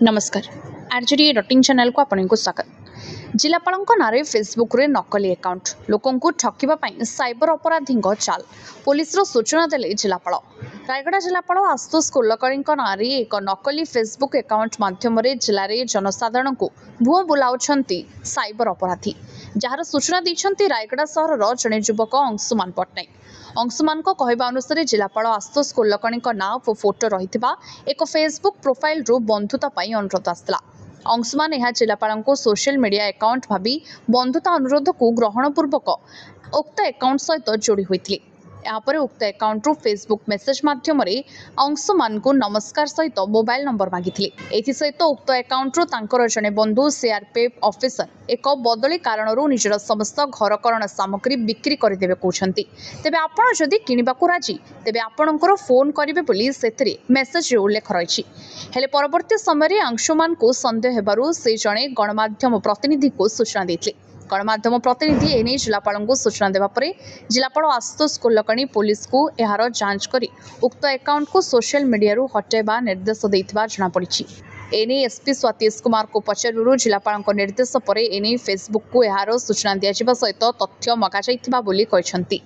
नमस्कार RJD rutting channel को आपको स्वागत। जिलापाल नारे फेसबुक रे नकली अकाउंट लोकों ठकिबा साइबर अपराधी चाल पुलिस सूचना देले जिलापाल। रायगड़ा जिलापाल आशुतोष कुलकर्णी नारे एक नकली फेसबुक अकाउंट माध्यम जिले में जनसाधारण को भुआ बुलाउछंती साइबर अपराधी, जार सूचना देइछंती रायगड़ा सहर जड़े युवक अंशुमान पट्टनायक। अंशुमान कहवा अनुसार जिलापाल आशुतोष कुलकर्णी नाँ और फोटो रही एक फेसबुक प्रोफाइल रु बंधुता अनुरोध आसला। अंशुमान यह जिलापाल को सोशल मीडिया अकाउंट भावी बंधुता अनुरोध को ग्रहणपूर्वक उक्त अकाउंट सहित जोड़ी होते। यापर उक्त अकाउंट रु फेसबुक मेसेज माध्यम अंशुमान को नमस्कार सहित मोबाइल नंबर मागिथिले। एसहित उक्त अकाउंट रु तांकर जने बंधु सीआरपीएफ ऑफिसर एक बदली कारण निजर समस्त घरकरण सामग्री बिक्री करदेवे कहते। तेबे आपण जदि किनिबाकू राजी तेबे आपणकर फोन करेंगे बोली सेथिरे मेसेज उल्लेख रही। हेले परवर्ती समय अंशुमान को संदेह हेबारु से जने गणमाध्यम प्रतिनिधि को सूचना देथिले। गणमाध्यम प्रतिनिधि एने जिलापाल को सूचना देवा परे जिलापाल आशुतोष कुलकर्णी पुलिस को यार जांच करी उक्त अकाउंट को सोशल मीडिया हटाइबा निर्देश देथिबा जଣା पड़िछि। एने एसपी स्वातीश कुमार को पचारू जिलापाल निर्देश पर एने फेसबुक को यार सूचना दिया सहित तथ्य मगा जाइथिबा बोली कहछंती।